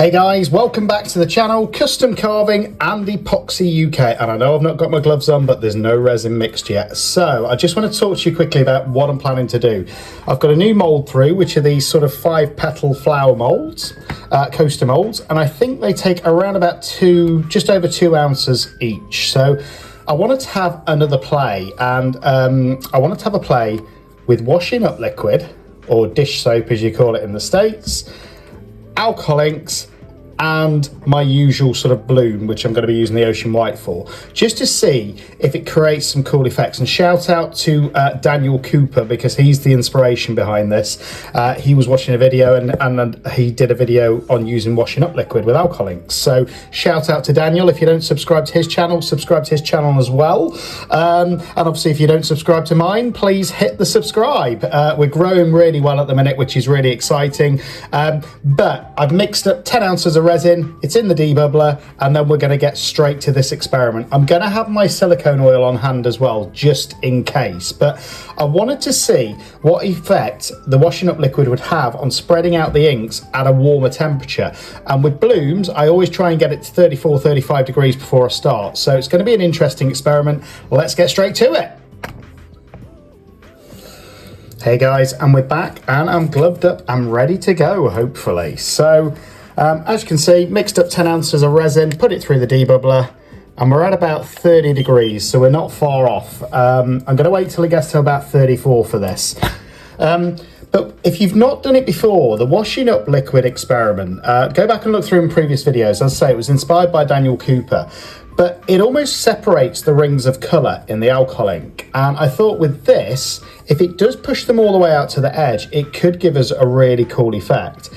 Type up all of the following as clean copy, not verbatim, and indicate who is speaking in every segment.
Speaker 1: Hey guys, welcome back to the channel, Custom Carving and Epoxy UK. And I know I've not got my gloves on, but there's no resin mixed yet. So I just want to talk to you quickly about what I'm planning to do. I've got a new mold through, which are these sort of 5-petal flower molds, coaster molds. And I think they take around about just over 2 ounces each. So I wanted to have another play, and I wanted to have a play with washing up liquid, or dish soap as you call it in the States, alcohol inks, and my usual sort of bloom, which I'm going to be using the ocean white for, just to see if it creates some cool effects. And shout out to Daniel Cooper, because he's the inspiration behind this. He was watching a video and he did a video on using washing up liquid with alcohol inks. So shout out to Daniel. If you don't subscribe to his channel, subscribe to his channel as well. And obviously if you don't subscribe to mine, please hit the subscribe. We're growing really well at the minute, which is really exciting. But I've mixed up 10 ounces of resin, it's in the debubbler, and then we're going to get straight to this experiment. I'm going to have my silicone oil on hand as well, just in case, but I wanted to see what effect the washing up liquid would have on spreading out the inks at a warmer temperature. And with blooms, I always try and get it to 34-35 degrees before I start, so it's going to be an interesting experiment. Let's get straight to it. Hey guys, and we're back, and I'm gloved up, I'm ready to go, hopefully. So as you can see, mixed up 10 ounces of resin, put it through the debubbler, and we're at about 30 degrees, so we're not far off. I'm going to wait till it gets to about 34 for this. But if you've not done it before, the washing up liquid experiment, go back and look through in previous videos. As I say, it was inspired by Daniel Cooper, but it almost separates the rings of colour in the alcohol ink. And I thought with this, if it does push them all the way out to the edge, it could give us a really cool effect.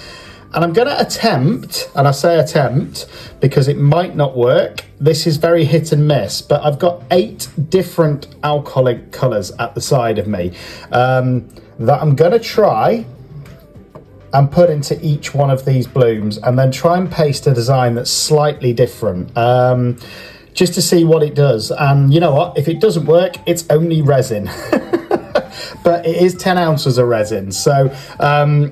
Speaker 1: And I'm going to attempt, and I say attempt because it might not work. This is very hit and miss, but I've got 8 different alcoholic colours at the side of me that I'm going to try and put into each one of these blooms, and then try and paste a design that's slightly different, just to see what it does. And you know what? If it doesn't work, it's only resin. But it is 10 ounces of resin, so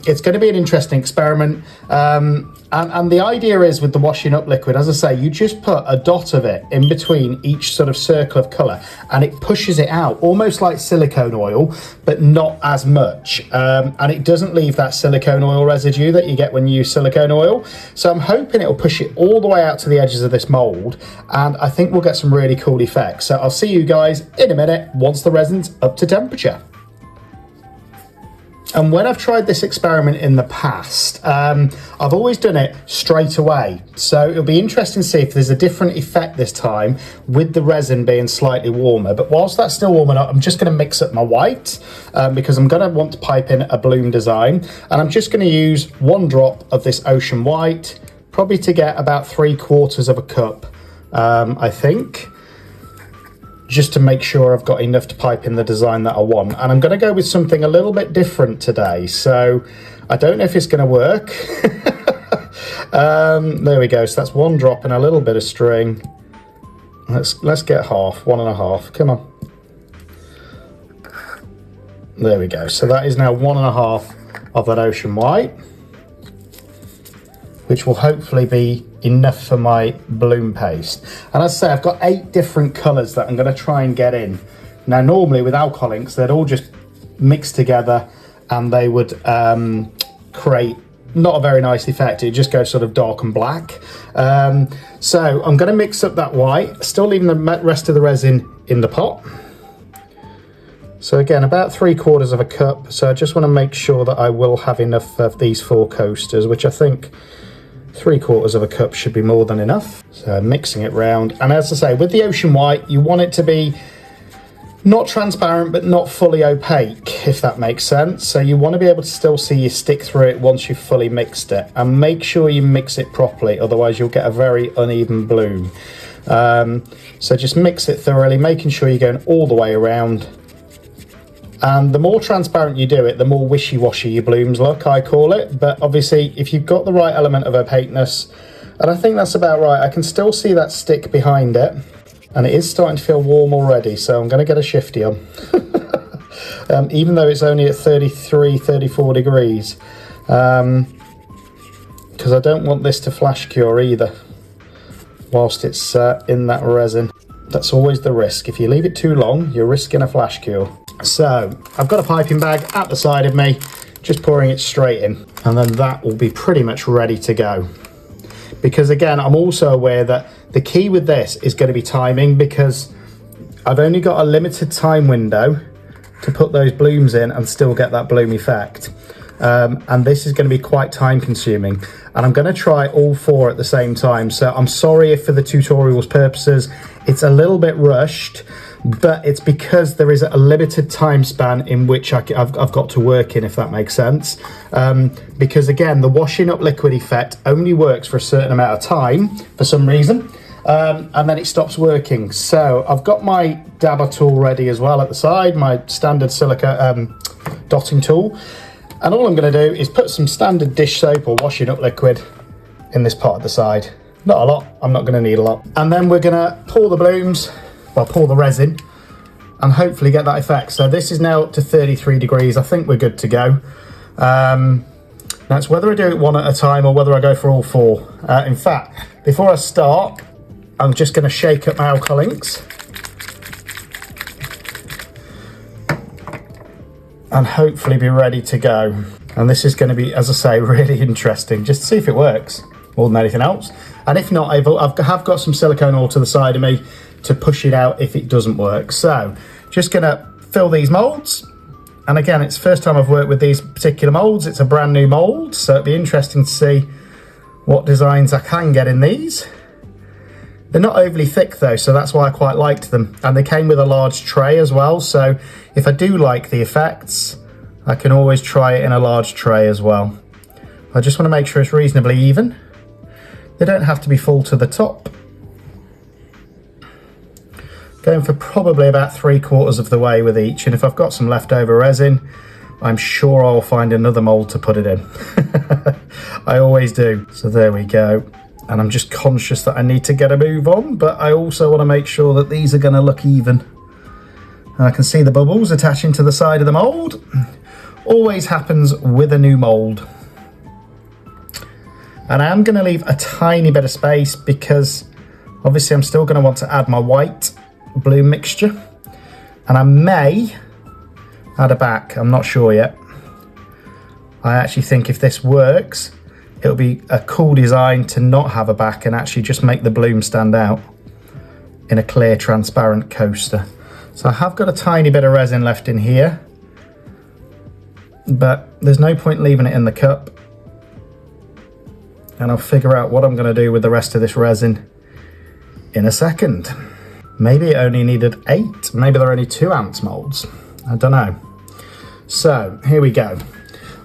Speaker 1: it's going to be an interesting experiment. And the idea is with the washing up liquid, as I say, you just put a dot of it in between each sort of circle of colour, and it pushes it out, almost like silicone oil, but not as much. And it doesn't leave that silicone oil residue that you get when you use silicone oil. So I'm hoping it'll push it all the way out to the edges of this mould, and I think we'll get some really cool effects. So I'll see you guys in a minute once the resin's up to temperature. And when I've tried this experiment in the past, I've always done it straight away. So it'll be interesting to see if there's a different effect this time with the resin being slightly warmer. But whilst that's still warming up, I'm just going to mix up my white because I'm going to want to pipe in a bloom design. And I'm just going to use 1 drop of this ocean white, probably to get about 3/4 of a cup, I think, just to make sure I've got enough to pipe in the design that I want. And I'm going to go with something a little bit different today, so I don't know if it's going to work. There we go, so that's 1 drop and a little bit of string. Let's get half, 1.5, come on. There we go, so that is now 1.5 of that ocean white, which will hopefully be enough for my bloom paste. And as I say, I've got 8 different colours that I'm going to try and get in. Now normally with alcohol inks, they'd all just mix together and they would create not a very nice effect. It just goes sort of dark and black. So I'm going to mix up that white, still leaving the rest of the resin in the pot. So again, about 3/4 of a cup. So I just want to make sure that I will have enough of these 4 coasters, which I think 3/4 of a cup should be more than enough. So mixing it round, and as I say, with the ocean white, you want it to be not transparent but not fully opaque, if that makes sense. So you want to be able to still see your stick through it once you've fully mixed it, and make sure you mix it properly, otherwise you'll get a very uneven bloom. So just mix it thoroughly, making sure you're going all the way around. And the more transparent you do it, the more wishy-washy your blooms look, I call it. But obviously, if you've got the right element of opaqueness, and I think that's about right, I can still see that stick behind it, and it is starting to feel warm already, so I'm going to get a shifty on. Even though it's only at 33, 34 degrees. because I don't want this to flash cure either whilst it's in that resin. That's always the risk. If you leave it too long, you're risking a flash cure. So I've got a piping bag at the side of me, just pouring it straight in, and then that will be pretty much ready to go. Because again, I'm also aware that the key with this is going to be timing, because I've only got a limited time window to put those blooms in and still get that bloom effect. And this is going to be quite time consuming, and I'm going to try all 4 at the same time. So I'm sorry if for the tutorial's purposes it's a little bit rushed, but it's because there is a limited time span in which I've got to work in, if that makes sense. Because again, the washing up liquid effect only works for a certain amount of time for some reason, and then it stops working. So I've got my dabber tool ready as well at the side, my standard silica dotting tool. And all I'm going to do is put some standard dish soap or washing up liquid in this part of the side. Not a lot, I'm not going to need a lot. And then we're going to pour the blooms, well, pour the resin, and hopefully get that effect. So this is now up to 33 degrees. I think we're good to go. Now it's whether I do it 1 at a time or whether I go for all 4. In fact, before I start, I'm just going to shake up my alcohol inks and hopefully be ready to go. And this is going to be, as I say, really interesting, just to see if it works more than anything else. And if not, I have got some silicone oil to the side of me to push it out if it doesn't work. So just going to fill these molds. And again, it's the first time I've worked with these particular molds. It's a brand new mold, so it'd be interesting to see what designs I can get in these. They're not overly thick though, so that's why I quite liked them. And they came with a large tray as well, so if I do like the effects, I can always try it in a large tray as well. I just want to make sure it's reasonably even. They don't have to be full to the top. Going for probably about 3/4 of the way with each, and if I've got some leftover resin, I'm sure I'll find another mold to put it in. I always do. So there we go. And I'm just conscious that I need to get a move on, but I also want to make sure that these are going to look even. And I can see the bubbles attaching to the side of the mold. Always happens with a new mold. And I am going to leave a tiny bit of space because obviously I'm still going to want to add my white bloom mixture. And I may add a back, I'm not sure yet. I actually think if this works, it'll be a cool design to not have a back and actually just make the bloom stand out in a clear, transparent coaster. So I have got a tiny bit of resin left in here, but there's no point leaving it in the cup. And I'll figure out what I'm going to do with the rest of this resin in a second. Maybe it only needed 8. Maybe there are only 2 ounce molds. I don't know. So here we go.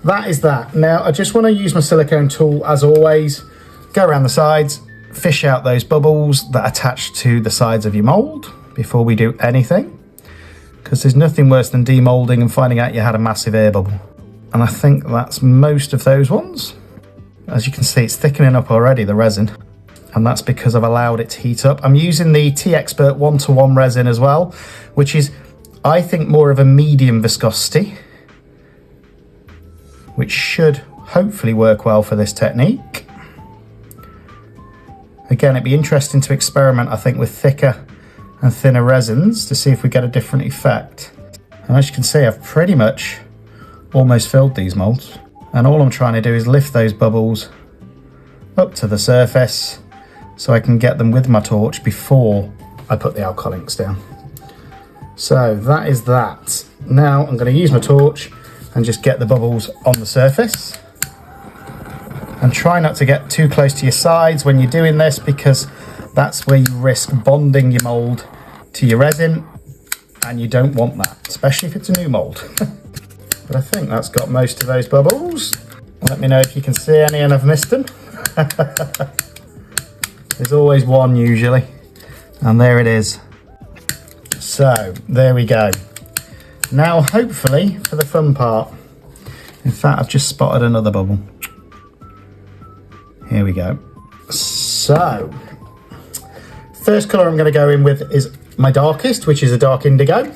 Speaker 1: That is that. Now I just want to use my silicone tool as always. Go around the sides, fish out those bubbles that attach to the sides of your mold before we do anything. Because there's nothing worse than demolding and finding out you had a massive air bubble. And I think that's most of those ones. As you can see, it's thickening up already, the resin. And that's because I've allowed it to heat up. I'm using the T-Expert 1:1 resin as well, which is, I think, more of a medium viscosity, which should hopefully work well for this technique. Again, it'd be interesting to experiment, I think, with thicker and thinner resins to see if we get a different effect. And as you can see, I've pretty much almost filled these molds. And all I'm trying to do is lift those bubbles up to the surface so I can get them with my torch before I put the alcohol inks down. So that is that. Now I'm going to use my torch and just get the bubbles on the surface. And try not to get too close to your sides when you're doing this, because that's where you risk bonding your mold to your resin, and you don't want that, especially if it's a new mold. But I think that's got most of those bubbles. Let me know if you can see any and I've missed them. There's always one usually, and there it is. So there we go. Now hopefully for the fun part. In fact, I've just spotted another bubble. Here we go. So first colour I'm going to go in with is my darkest, which is a dark indigo.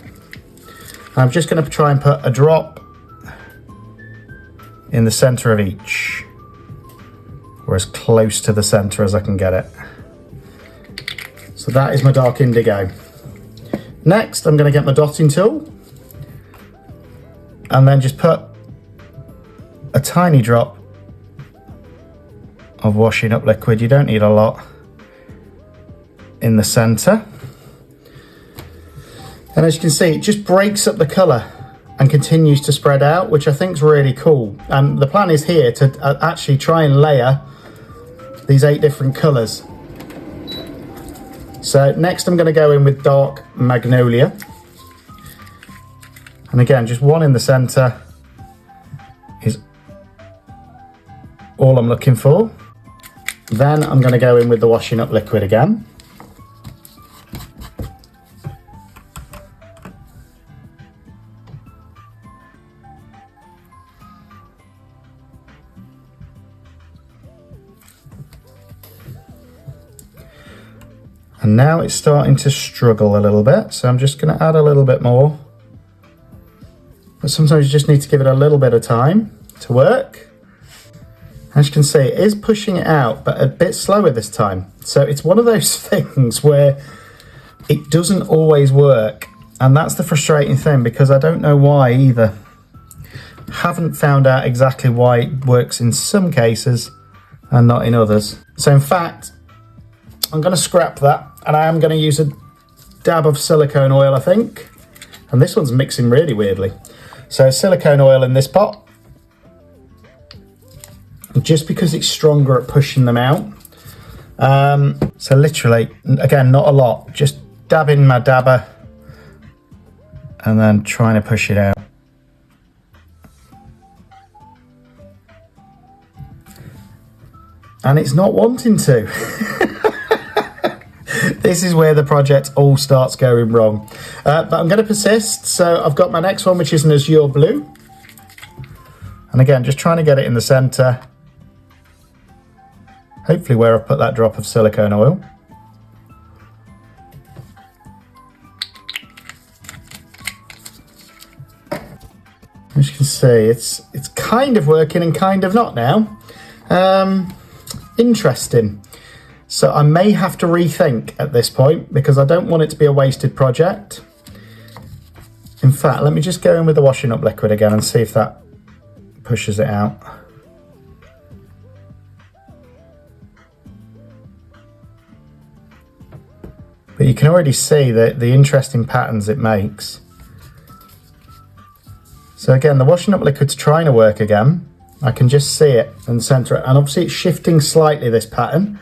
Speaker 1: I'm just going to try and put a drop in the centre of each, or as close to the center as I can get it. So that is my dark indigo. Next, I'm going to get my dotting tool and then just put a tiny drop of washing up liquid. You don't need a lot in the center. And as you can see, it just breaks up the color and continues to spread out, which I think is really cool. And the plan is here to actually try and layer these 8 different colors. So next I'm going to go in with dark magnolia. And again, just one in the center is all I'm looking for. Then I'm going to go in with the washing up liquid again. And now it's starting to struggle a little bit, so I'm just going to add a little bit more. But sometimes you just need to give it a little bit of time to work. As you can see, it is pushing it out, but a bit slower this time. So it's one of those things where it doesn't always work. And that's the frustrating thing, because I don't know why either. Haven't found out exactly why it works in some cases and not in others. So in fact, I'm going to scrap that, and I am going to use a dab of silicone oil, I think. And this one's mixing really weirdly. So silicone oil in this pot, just because it's stronger at pushing them out. So literally, again, not a lot, just dabbing my dabber and then trying to push it out. And it's not wanting to. This is where the project all starts going wrong. But I'm going to persist. So I've got my next one, which is an azure blue. And again, just trying to get it in the center. Hopefully where I've put that drop of silicone oil. As you can see, it's kind of working and kind of not now. Interesting. So I may have to rethink at this point, because I don't want it to be a wasted project. In fact, let me just go in with the washing up liquid again and see if that pushes it out. But you can already see the interesting patterns it makes. So again, the washing up liquid's trying to work again. I can just see it and center it. And obviously it's shifting slightly, this pattern.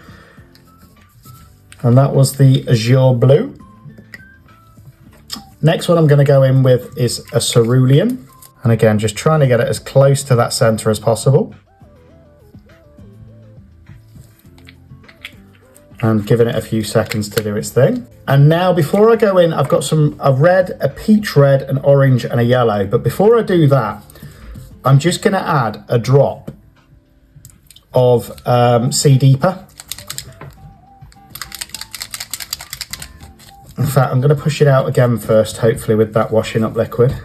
Speaker 1: And that was the azure blue. Next one I'm going to go in with is a cerulean. And again, just trying to get it as close to that center as possible. And giving it a few seconds to do its thing. And now before I go in, I've got a red, a peach red, an orange and a yellow. But before I do that, I'm just going to add a drop of Sea Deeper. In fact, I'm going to push it out again first, hopefully with that washing up liquid.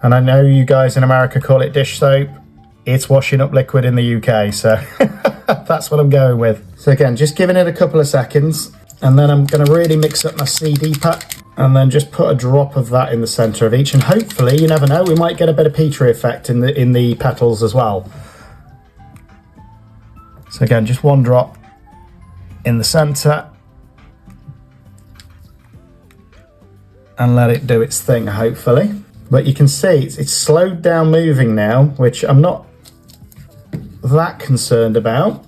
Speaker 1: And I know you guys in America call it dish soap. It's washing up liquid in the UK, so that's what I'm going with. So again, just giving it a couple of seconds, and then I'm going to really mix up my Sea Deeper, and then just put a drop of that in the center of each. And hopefully, you never know, we might get a bit of peachy effect in the petals as well. So again, just one drop in the center and let it do its thing, hopefully. But you can see it's slowed down moving now, which I'm not that concerned about,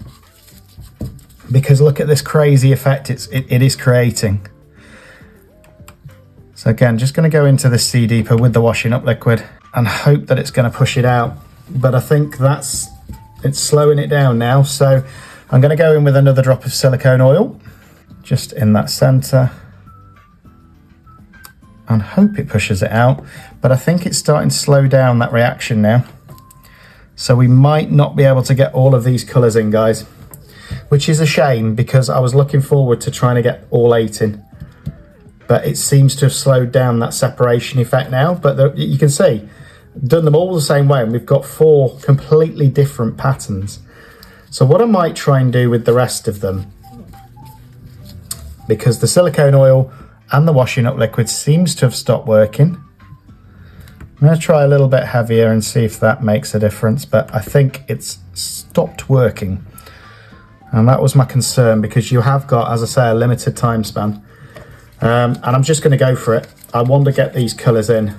Speaker 1: because look at this crazy effect it is creating. So again, just going to go into the Sea Deeper with the washing up liquid and hope that it's going to push it out. But I think it's slowing it down now. So I'm going to go in with another drop of silicone oil, just in that center, and hope it pushes it out. But I think it's starting to slow down that reaction now. So we might not be able to get all of these colors in, guys, which is a shame, because I was looking forward to trying to get all 8 in. But it seems to have slowed down that separation effect now. But you can see done them all the same way, and we've got 4 completely different patterns. So what I might try and do with the rest of them, because the silicone oil and the washing up liquid seems to have stopped working, I'm going to try a little bit heavier and see if that makes a difference, but I think it's stopped working. And that was my concern, because you have got, as I say, a limited time span. And I'm just going to go for it. I want to get these colours in.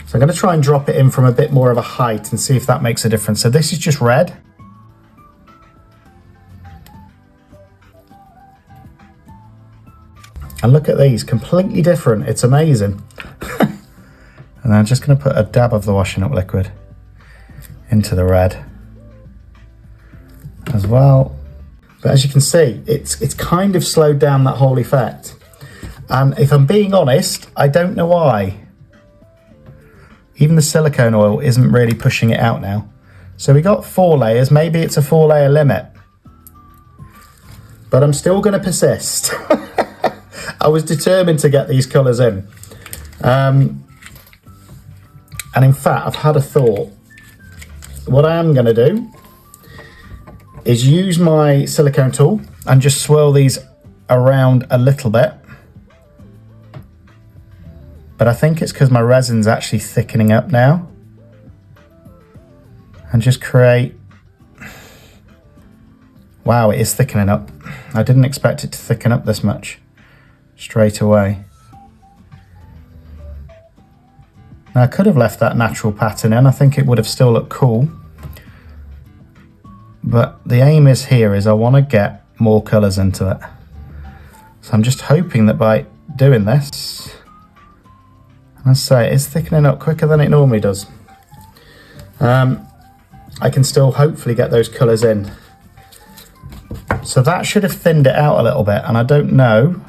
Speaker 1: So I'm going to try and drop it in from a bit more of a height and see if that makes a difference. So this is just red. And look at these, completely different. It's amazing. And I'm just going to put a dab of the washing up liquid into the red as well. But as you can see, it's kind of slowed down that whole effect. And if I'm being honest, I don't know why. Even the silicone oil isn't really pushing it out now. So we got 4 layers, maybe it's a 4-layer limit. But I'm still going to persist. I was determined to get these colours in. And in fact, I've had a thought. What I am going to do is use my silicone tool and just swirl these around a little bit. But I think it's because my resin's actually thickening up now. And just create... Wow, it is thickening up. I didn't expect it to thicken up this much straight away. Now, I could have left that natural pattern in. I think it would have still looked cool. But the aim is here is I want to get more colours into it. So I'm just hoping that by doing this, let's say it's thickening up quicker than it normally does. I can still hopefully get those colours in. So that should have thinned it out a little bit, and I don't know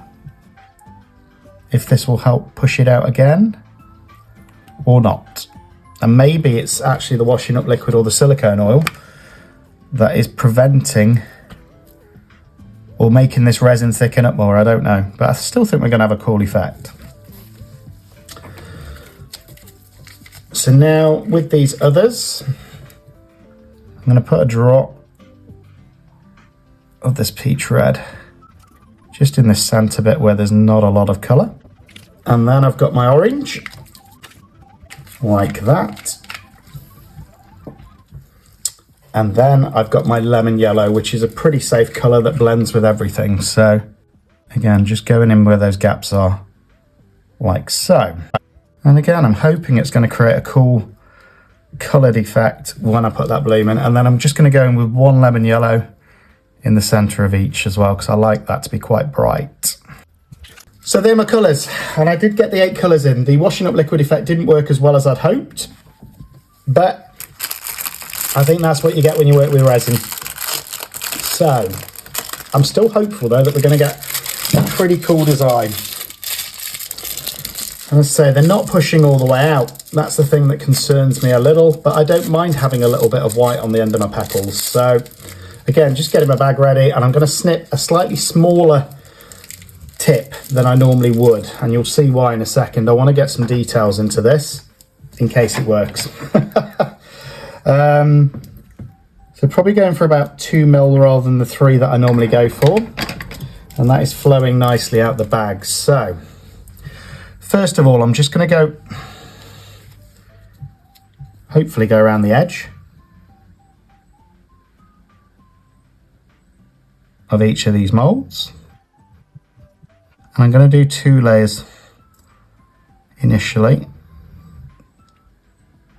Speaker 1: if this will help push it out again or not. And maybe it's actually the washing up liquid or the silicone oil that is preventing or making this resin thicken up more. I don't know, but I still think we're going to have a cool effect. So now with these others, I'm going to put a drop of this peach red just in this centre bit where there's not a lot of colour. And then I've got my orange, like that. And then I've got my lemon yellow, which is a pretty safe colour that blends with everything. So again, just going in where those gaps are, like so. And again, I'm hoping it's going to create a cool coloured effect when I put that bloom in. And then I'm just going to go in with 1 lemon yellow in the centre of each as well, because I like that to be quite bright. So they're my colours, and I did get the 8 colours in. The washing up liquid effect didn't work as well as I'd hoped, but I think that's what you get when you work with resin. So I'm still hopeful though that we're going to get a pretty cool design. And as I say, they're not pushing all the way out. That's the thing that concerns me a little, but I don't mind having a little bit of white on the end of my petals. So again, just getting my bag ready, and I'm going to snip a slightly smaller tip than I normally would, and you'll see why in a second. I want to get some details into this in case it works. So probably going for about 2 mil rather than the 3 that I normally go for, and that is flowing nicely out the bag. So first of all, I'm just going to go, hopefully go around the edge of each of these molds. And I'm going to do 2 layers initially,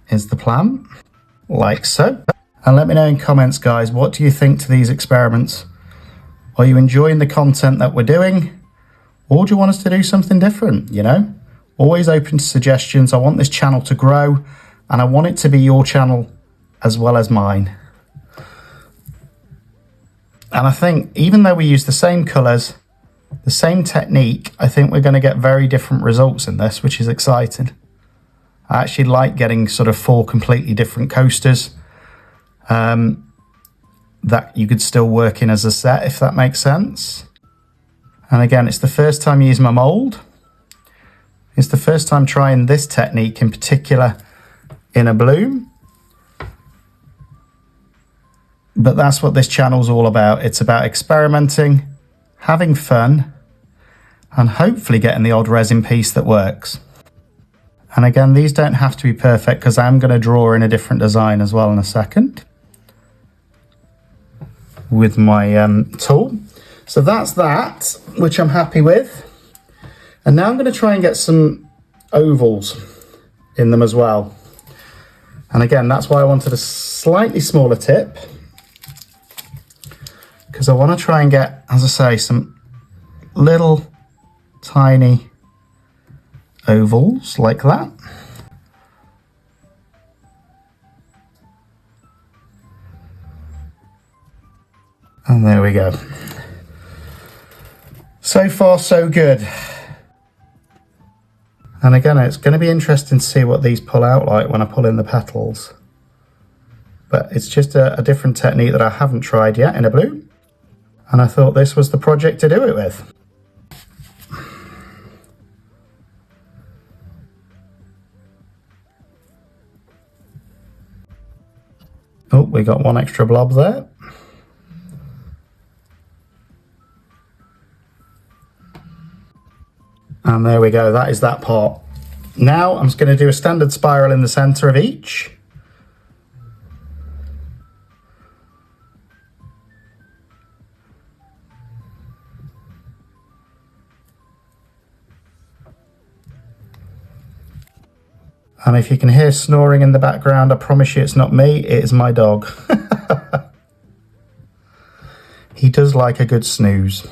Speaker 1: is the plan, like so. And let me know in comments, guys, what do you think to these experiments? Are you enjoying the content that we're doing? Or do you want us to do something different, you know? Always open to suggestions. I want this channel to grow, and I want it to be your channel as well as mine. And I think even though we use the same colours, the same technique, I think we're going to get very different results in this, which is exciting. I actually like getting sort of 4 completely different coasters that you could still work in as a set, if that makes sense. And again, it's the first time using my mould. It's the first time trying this technique in particular in a bloom. But that's what this channel's all about. It's about experimenting, having fun, and hopefully getting the odd resin piece that works. And again, these don't have to be perfect because I'm going to draw in a different design as well in a second with my tool. So that's that, which I'm happy with. And now I'm going to try and get some ovals in them as well. And again, that's why I wanted a slightly smaller tip, because I want to try and get, as I say, some little tiny ovals like that. And there we go. So far, so good. And again, it's going to be interesting to see what these pull out like when I pull in the petals. But it's just a different technique that I haven't tried yet in a blue. And I thought this was the project to do it with. Oh, we got one extra blob there. And there we go, that is that part. Now I'm just going to do a standard spiral in the center of each. And if you can hear snoring in the background, I promise you it's not me, it is my dog. He does like a good snooze.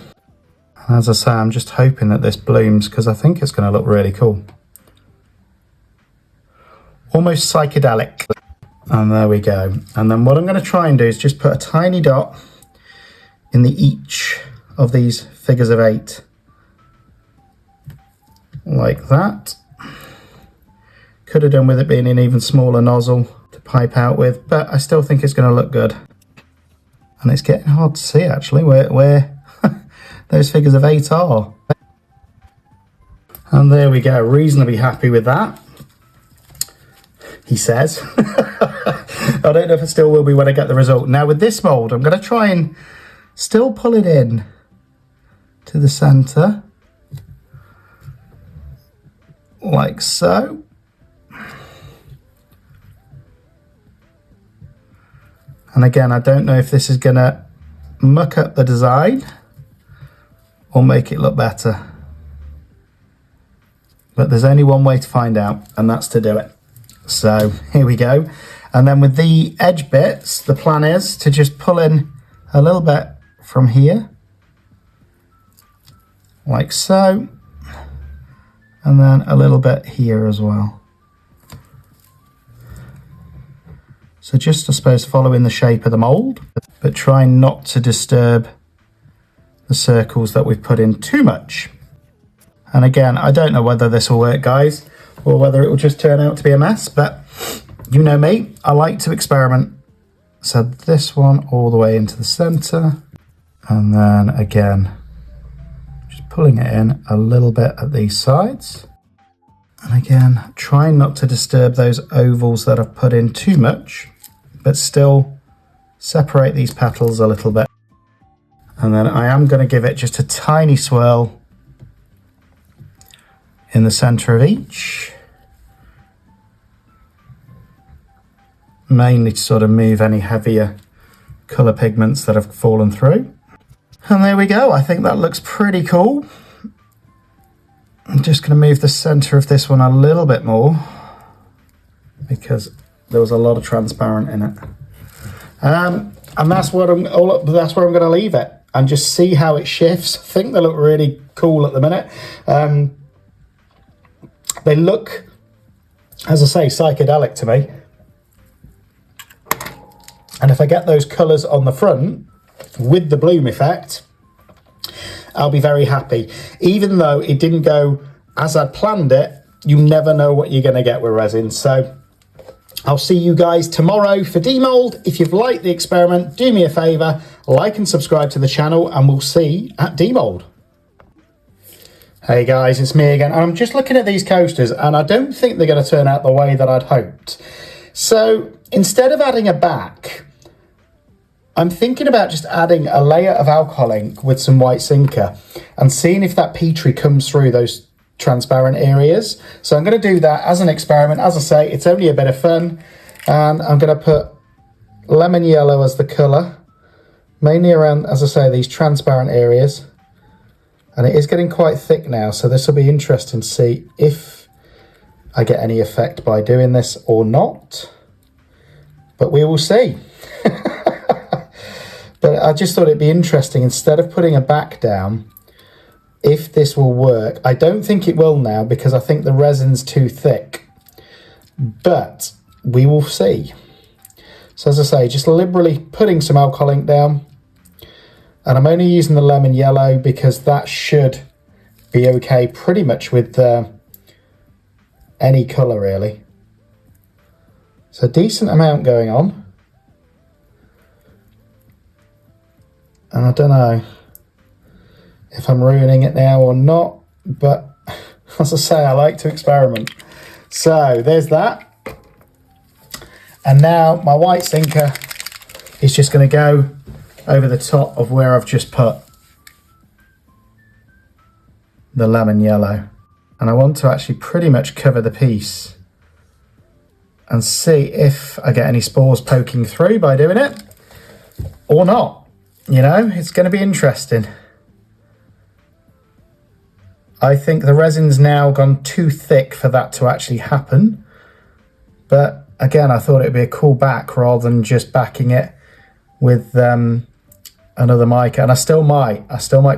Speaker 1: And as I say, I'm just hoping that this blooms because I think it's going to look really cool. Almost psychedelic. And there we go. And then what I'm going to try and do is just put a tiny dot in each of these figures of 8. Like that. Could have done with it being an even smaller nozzle to pipe out with, but I still think it's going to look good. And it's getting hard to see actually where those figures of 8 are. And there we go, reasonably happy with that, he says. I don't know if it still will be when I get the result. Now with this mould, I'm going to try and still pull it in to the centre, like so. And again, I don't know if this is going to muck up the design or make it look better. But there's only one way to find out, and that's to do it. So here we go. And then with the edge bits, the plan is to just pull in a little bit from here, like so, and then a little bit here as well. So just, I suppose, following the shape of the mould, but trying not to disturb the circles that we've put in too much. And again, I don't know whether this will work, guys, or whether it will just turn out to be a mess, but you know me, I like to experiment. So this one all the way into the centre, and then again, just pulling it in a little bit at these sides. And again, trying not to disturb those ovals that I've put in too much, but still separate these petals a little bit. And then I am going to give it just a tiny swirl in the centre of each, mainly to sort of move any heavier colour pigments that have fallen through. And there we go, I think that looks pretty cool. I'm just going to move the centre of this one a little bit more because there was a lot of transparent in it. And that's where I'm going to leave it and just see how it shifts. I think they look really cool at the minute. They look, as I say, psychedelic to me. And if I get those colours on the front with the bloom effect, I'll be very happy. Even though it didn't go as I'd planned it, you never know what you're going to get with resin. So I'll see you guys tomorrow for Demold. If you've liked the experiment, do me a favour, like and subscribe to the channel, and we'll see at Demold. Hey guys, it's me again. I'm just looking at these coasters, and I don't think they're going to turn out the way that I'd hoped. So instead of adding a back, I'm thinking about just adding a layer of alcohol ink with some white sinker and seeing if that Petri comes through those transparent areas. So I'm going to do that as an experiment. As I say, it's only a bit of fun, and I'm going to put lemon yellow as the colour, mainly around, as I say, these transparent areas. And it is getting quite thick now, so this will be interesting to see if I get any effect by doing this or not. But we will see. But I just thought it'd be interesting, instead of putting a back down, if this will work. I don't think it will now because I think the resin's too thick. But we will see. So as I say, just liberally putting some alcohol ink down. And I'm only using the lemon yellow because that should be okay pretty much with any colour really. So a decent amount going on. And I don't know if I'm ruining it now or not, but as I say, I like to experiment. So there's that. And now my white sinker is just going to go over the top of where I've just put the lemon yellow. And I want to actually pretty much cover the piece and see if I get any spores poking through by doing it or not. You know, it's going to be interesting. I think the resin's now gone too thick for that to actually happen. But again, I thought it'd be a cool back rather than just backing it with another mica. And I still might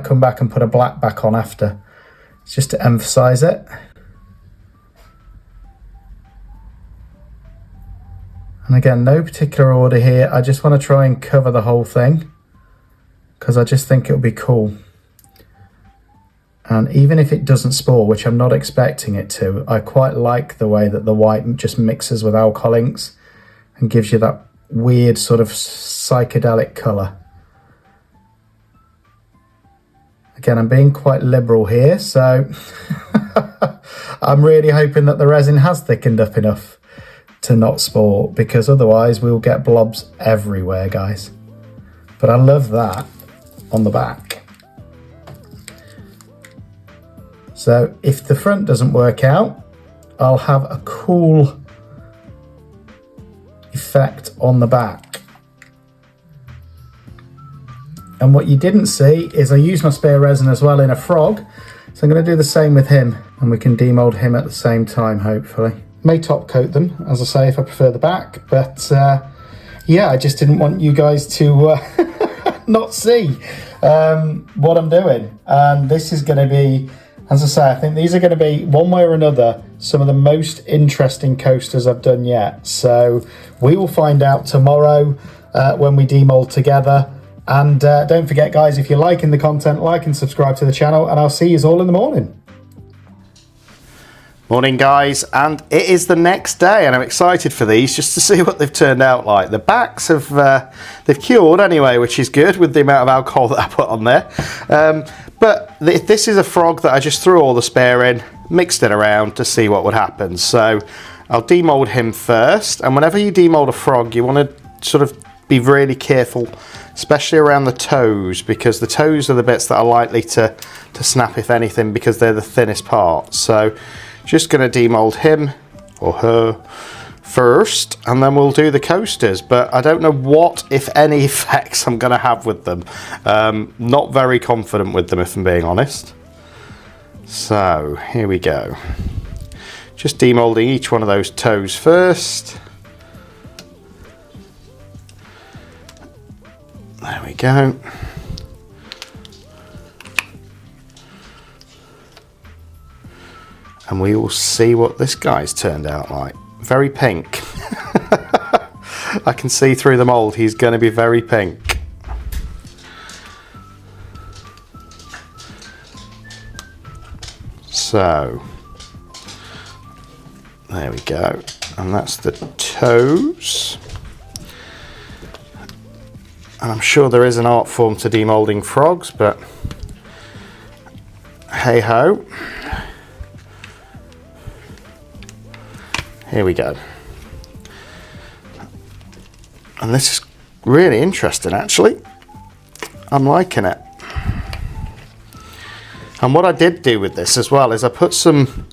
Speaker 1: come back and put a black back on after, just to emphasize it. And again, no particular order here. I just want to try and cover the whole thing because I just think it'll be cool. And even if it doesn't spore, which I'm not expecting it to, I quite like the way that the white just mixes with alcohol inks and gives you that weird sort of psychedelic colour. Again, I'm being quite liberal here, so I'm really hoping that the resin has thickened up enough to not spore, because otherwise we'll get blobs everywhere, guys. But I love that on the back. So if the front doesn't work out, I'll have a cool effect on the back. And what you didn't see is I used my spare resin as well in a frog. So I'm going to do the same with him, and we can demold him at the same time, hopefully. May top coat them, as I say, if I prefer the back. But yeah, I just didn't want you guys to not see what I'm doing. And this is going to be, as I say, I think these are going to be, one way or another, some of the most interesting coasters I've done yet. So we will find out tomorrow when we demold together. And don't forget, guys, if you're liking the content, like and subscribe to the channel, and I'll see you all in the morning. Morning, guys, and it is the next day, and I'm excited for these just to see what they've turned out like. The backs have they've cured anyway, which is good with the amount of alcohol that I put on there. But this is a frog that I just threw all the spare in, mixed it around to see what would happen. So I'll demold him first, and whenever you demold a frog, you want to sort of be really careful, especially around the toes, because the toes are the bits that are likely to snap, if anything, because they're the thinnest part. So just going to demold him or her first, and then we'll do the coasters. But I don't know what, if any, effects I'm going to have with them. Not very confident with them, if I'm being honest. So here we go. Just demolding each one of those toes first. There we go. And we will see what this guy's turned out like. Very pink. I can see through the mold, he's going to be very pink. So, there we go. And that's the toes. And I'm sure there is an art form to demolding frogs, but hey ho. Here we go. And this is really interesting, actually. I'm liking it. And what I did do with this as well is I put some,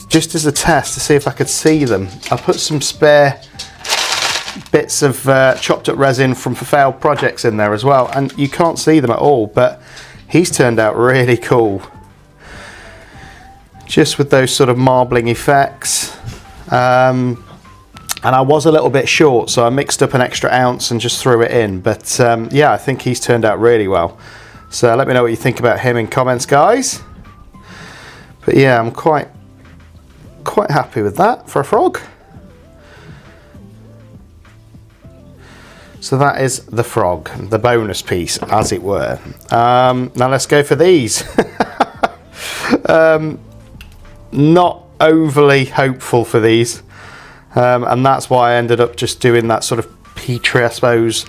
Speaker 1: just as a test to see if I could see them, I put some spare bits of chopped up resin from failed projects in there as well, and you can't see them at all, but he's turned out really cool. Just with those sort of marbling effects. And I was a little bit short, so I mixed up an extra ounce and just threw it in, but yeah, I think he's turned out really well. So let me know what you think about him in comments, guys. But yeah, I'm quite happy with that for a frog. So that is the frog, the bonus piece, as it were. Now let's go for these. Not overly hopeful for these, and that's why I ended up just doing that sort of Petri, I suppose,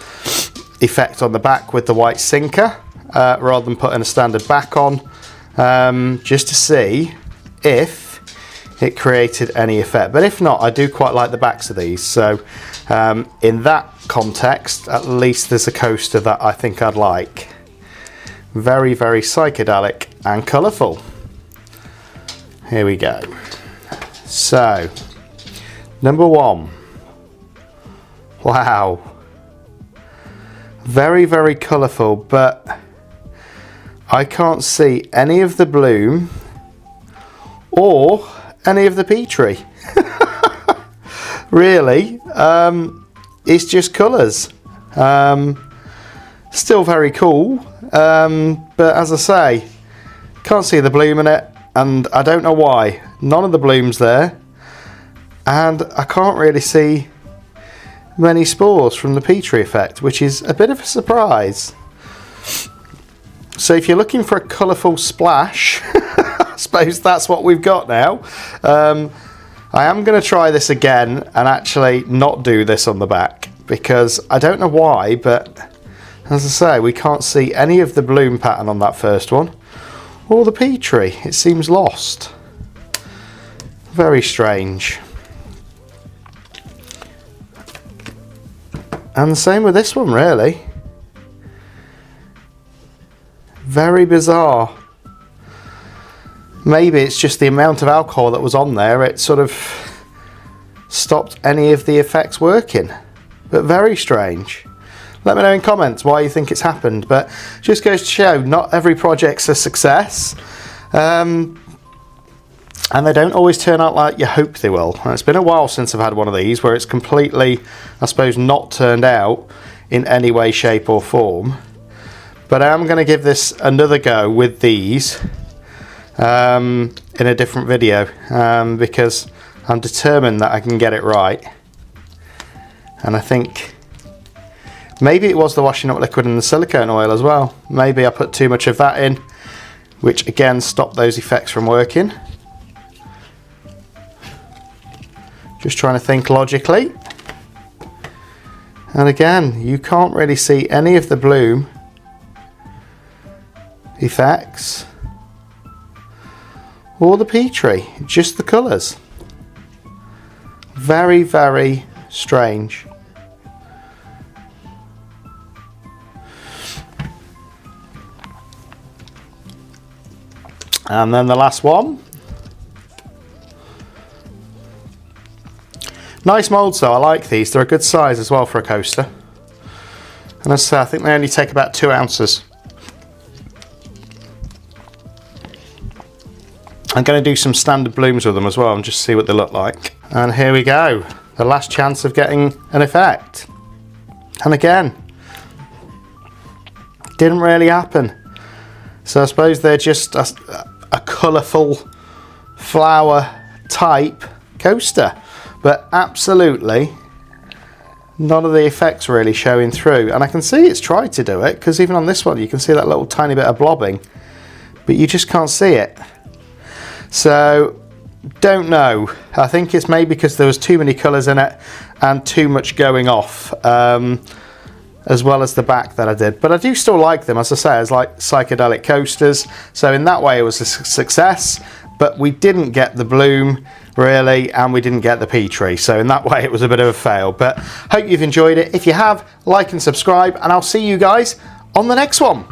Speaker 1: effect on the back with the white sinker, rather than putting a standard back on, just to see if it created any effect. But if not, I do quite like the backs of these, so in that context, at least there's a coaster that I think I'd like. Very, very psychedelic and colourful. Here we go. So, number one. Wow. Very, very colourful, but I can't see any of the bloom or any of the Petri. Really. It's just colours. Still very cool, but as I say, can't see the bloom in it, and I don't know why. None of the bloom's there, and I can't really see many spores from the Petri effect, which is a bit of a surprise. So if you're looking for a colourful splash, I suppose that's what we've got now. I am going to try this again and actually not do this on the back, because I don't know why, but as I say, we can't see any of the bloom pattern on that first one, or the Petri. It seems lost. Very strange. And the same with this one, really. Very bizarre. Maybe it's just the amount of alcohol that was on there, it sort of stopped any of the effects working. But very strange. Let me know in comments why you think it's happened, but just goes to show not every project's a success. And they don't always turn out like you hope they will. And it's been a while since I've had one of these where it's completely, I suppose, not turned out in any way, shape or form. But I am going to give this another go with these in a different video, because I'm determined that I can get it right. And I think maybe it was the washing up liquid and the silicone oil as well. Maybe I put too much of that in, which again stopped those effects from working. Just trying to think logically. And again, you can't really see any of the bloom effects or the Petri, just the colours. Very, very strange. And then the last one. Nice moulds though, I like these. They're a good size as well for a coaster. And as I say, I think they only take about 2 ounces. I'm going to do some standard blooms with them as well and just see what they look like. And here we go. The last chance of getting an effect. And again, didn't really happen. So I suppose they're just a colourful flower type coaster. But absolutely none of the effects really showing through. And I can see it's tried to do it, because even on this one you can see that little tiny bit of blobbing. But you just can't see it. So, don't know. I think it's maybe because there was too many colours in it and too much going off, as well as the back that I did. But I do still like them, as I say, as like psychedelic coasters. So in that way it was a success, but we didn't get the bloom really, and we didn't get the Petri. So in that way, it was a bit of a fail. But hope you've enjoyed it. If you have, like and subscribe, and I'll see you guys on the next one.